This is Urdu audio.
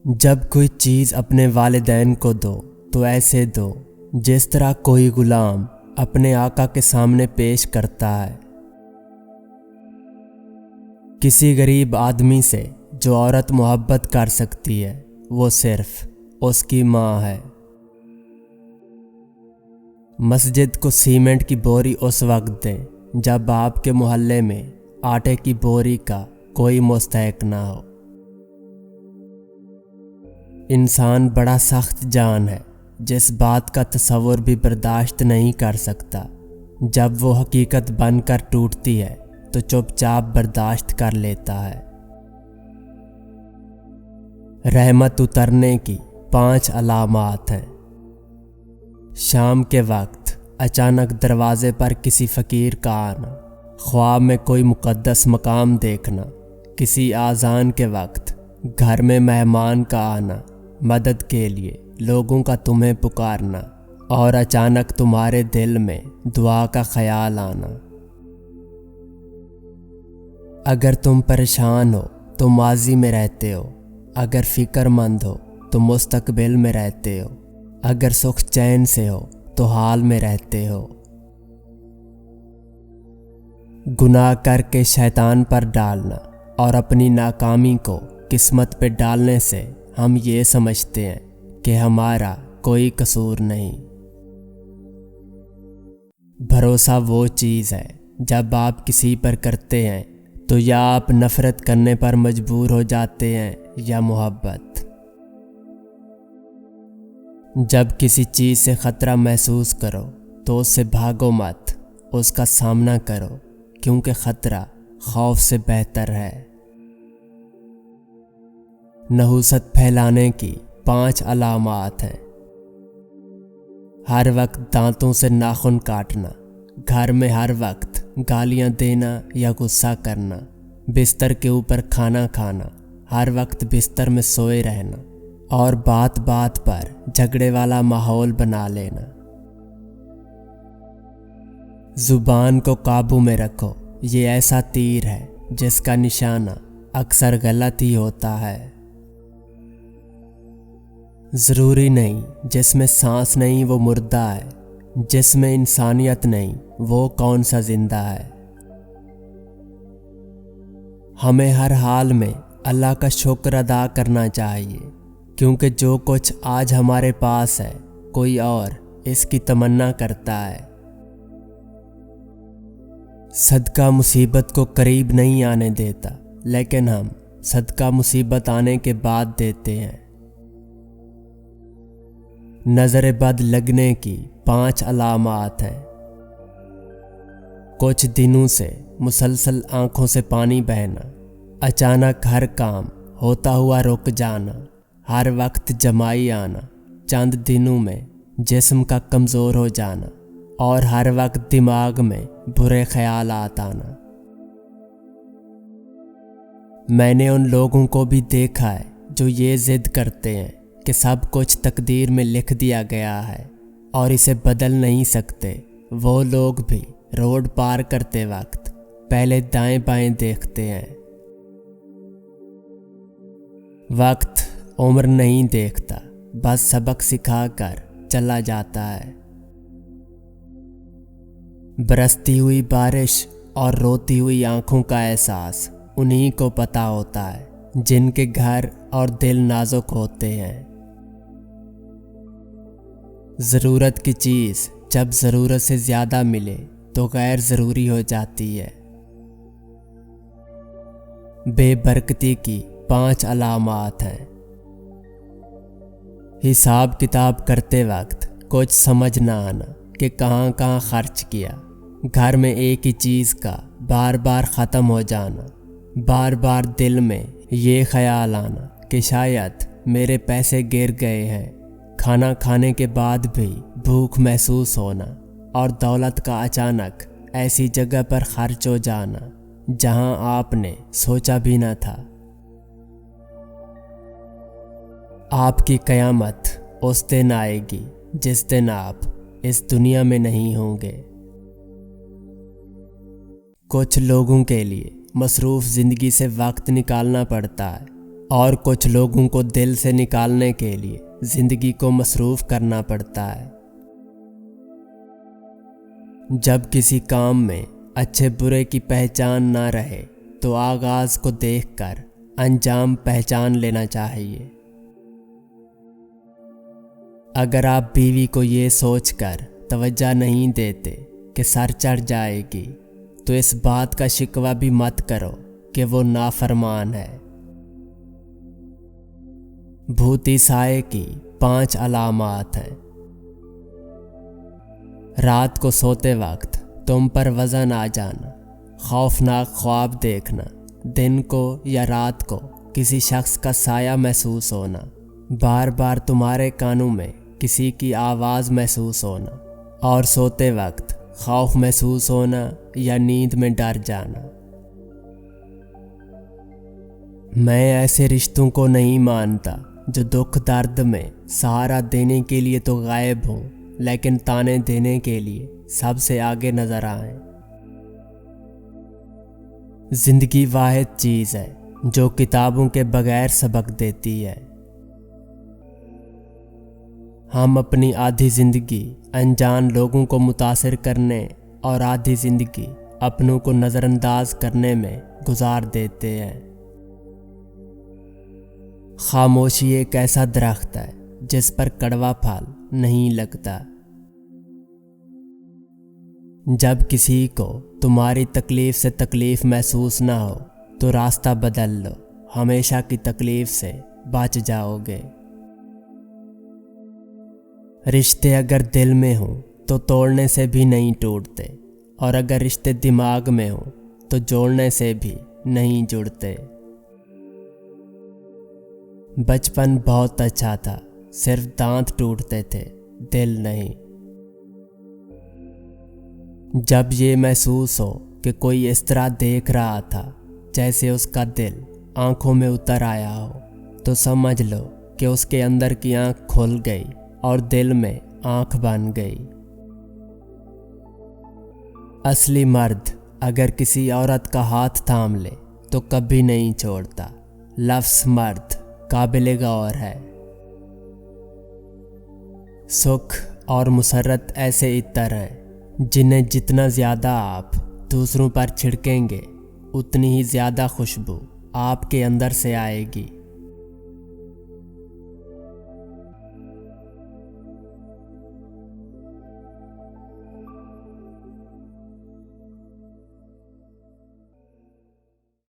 جب کوئی چیز اپنے والدین کو دو تو ایسے دو جس طرح کوئی غلام اپنے آقا کے سامنے پیش کرتا ہے۔ کسی غریب آدمی سے جو عورت محبت کر سکتی ہے وہ صرف اس کی ماں ہے۔ مسجد کو سیمنٹ کی بوری اس وقت دیں جب آپ کے محلے میں آٹے کی بوری کا کوئی مستحق نہ ہو۔ انسان بڑا سخت جان ہے، جس بات کا تصور بھی برداشت نہیں کر سکتا۔ جب وہ حقیقت بن کر ٹوٹتی ہے تو چپ چاپ برداشت کر لیتا ہے۔ رحمت اترنے کی 5 علامات ہیں۔ شام کے وقت اچانک دروازے پر کسی فقیر کا آنا، خواب میں کوئی مقدس مقام دیکھنا، کسی اذان کے وقت گھر میں مہمان کا آنا، مدد کے لیے لوگوں کا تمہیں پکارنا، اور اچانک تمہارے دل میں دعا کا خیال آنا۔ اگر تم پریشان ہو تو ماضی میں رہتے ہو، اگر فکر مند ہو تو مستقبل میں رہتے ہو، اگر سکھ چین سے ہو تو حال میں رہتے ہو۔ گناہ کر کے شیطان پر ڈالنا اور اپنی ناکامی کو قسمت پہ ڈالنے سے ہم یہ سمجھتے ہیں کہ ہمارا کوئی قصور نہیں۔ بھروسہ وہ چیز ہے جب آپ کسی پر کرتے ہیں تو یا آپ نفرت کرنے پر مجبور ہو جاتے ہیں یا محبت۔ جب کسی چیز سے خطرہ محسوس کرو تو اس سے بھاگو مت، اس کا سامنا کرو، کیونکہ خطرہ خوف سے بہتر ہے۔ نحوست پھیلانے کی 5 علامات ہیں۔ ہر وقت دانتوں سے ناخن کاٹنا، گھر میں ہر وقت گالیاں دینا یا غصہ کرنا، بستر کے اوپر کھانا کھانا، ہر وقت بستر میں سوئے رہنا، اور بات بات پر جھگڑے والا ماحول بنا لینا۔ زبان کو قابو میں رکھو، یہ ایسا تیر ہے جس کا نشانہ اکثر غلط ہی ہوتا ہے۔ ضروری نہیں جس میں سانس نہیں وہ مردہ ہے، جس میں انسانیت نہیں وہ کون سا زندہ ہے۔ ہمیں ہر حال میں اللہ کا شکر ادا کرنا چاہیے، کیونکہ جو کچھ آج ہمارے پاس ہے کوئی اور اس کی تمنا کرتا ہے۔ صدقہ مصیبت کو قریب نہیں آنے دیتا، لیکن ہم صدقہ مصیبت آنے کے بعد دیتے ہیں۔ نظر بد لگنے کی 5 علامات ہیں۔ کچھ دنوں سے مسلسل آنکھوں سے پانی بہنا، اچانک ہر کام ہوتا ہوا رک جانا، ہر وقت جمائی آنا، چند دنوں میں جسم کا کمزور ہو جانا، اور ہر وقت دماغ میں برے خیالات آنا۔ میں نے ان لوگوں کو بھی دیکھا ہے جو یہ ضد کرتے ہیں کہ سب کچھ تقدیر میں لکھ دیا گیا ہے اور اسے بدل نہیں سکتے۔ وہ لوگ بھی روڈ پار کرتے وقت پہلے دائیں بائیں دیکھتے ہیں۔ وقت عمر نہیں دیکھتا، بس سبق سکھا کر چلا جاتا ہے۔ برستی ہوئی بارش اور روتی ہوئی آنکھوں کا احساس انہی کو پتہ ہوتا ہے جن کے گھر اور دل نازک ہوتے ہیں۔ ضرورت کی چیز جب ضرورت سے زیادہ ملے تو غیر ضروری ہو جاتی ہے۔ بے برکتی کی 5 علامات ہیں۔ حساب کتاب کرتے وقت کچھ سمجھ نہ آنا کہ کہاں کہاں خرچ کیا، گھر میں ایک ہی چیز کا بار بار ختم ہو جانا، بار بار دل میں یہ خیال آنا کہ شاید میرے پیسے گر گئے ہیں، کھانا کھانے کے بعد بھی بھوک محسوس ہونا، اور دولت کا اچانک ایسی جگہ پر خرچ ہو جانا جہاں آپ نے سوچا بھی نہ تھا۔ آپ کی قیامت اس دن آئے گی جس دن آپ اس دنیا میں نہیں ہوں گے۔ کچھ لوگوں کے لیے مصروف زندگی سے وقت نکالنا پڑتا ہے، اور کچھ لوگوں کو دل سے نکالنے کے لیے زندگی کو مصروف کرنا پڑتا ہے۔ جب کسی کام میں اچھے برے کی پہچان نہ رہے تو آغاز کو دیکھ کر انجام پہچان لینا چاہیے۔ اگر آپ بیوی کو یہ سوچ کر توجہ نہیں دیتے کہ سر چڑھ جائے گی تو اس بات کا شکوہ بھی مت کرو کہ وہ نافرمان ہے۔ بھوتی سائے کی 5 علامات ہیں۔ رات کو سوتے وقت تم پر وزن آ جانا، خوفناک خواب دیکھنا، دن کو یا رات کو کسی شخص کا سایہ محسوس ہونا، بار بار تمہارے کانوں میں کسی کی آواز محسوس ہونا، اور سوتے وقت خوف محسوس ہونا یا نیند میں ڈر جانا۔ میں ایسے رشتوں کو نہیں مانتا جو دکھ درد میں سہارا دینے کے لیے تو غائب ہوں لیکن تانے دینے کے لیے سب سے آگے نظر آئیں۔ زندگی واحد چیز ہے جو کتابوں کے بغیر سبق دیتی ہے۔ ہم اپنی آدھی زندگی انجان لوگوں کو متاثر کرنے اور آدھی زندگی اپنوں کو نظر انداز کرنے میں گزار دیتے ہیں۔ خاموشی ایک ایسا درخت ہے جس پر کڑوا پھل نہیں لگتا۔ جب کسی کو تمہاری تکلیف سے تکلیف محسوس نہ ہو تو راستہ بدل لو، ہمیشہ کی تکلیف سے بچ جاؤ گے۔ رشتے اگر دل میں ہوں تو توڑنے سے بھی نہیں ٹوٹتے، اور اگر رشتے دماغ میں ہوں تو جوڑنے سے بھی نہیں جڑتے۔ بچپن بہت اچھا تھا، صرف دانت ٹوٹتے تھے، دل نہیں۔ جب یہ محسوس ہو کہ کوئی اس طرح دیکھ رہا تھا جیسے اس کا دل آنکھوں میں اتر آیا ہو تو سمجھ لو کہ اس کے اندر کی آنکھ کھل گئی اور دل میں آنکھ بن گئی۔ اصلی مرد اگر کسی عورت کا ہاتھ تھام لے تو کبھی نہیں چھوڑتا۔ لفظ مرد قابل غور ہے۔ سکھ اور مسرت ایسے عطر ہیں جنہیں جتنا زیادہ آپ دوسروں پر چھڑکیں گے اتنی ہی زیادہ خوشبو آپ کے اندر سے آئے گی۔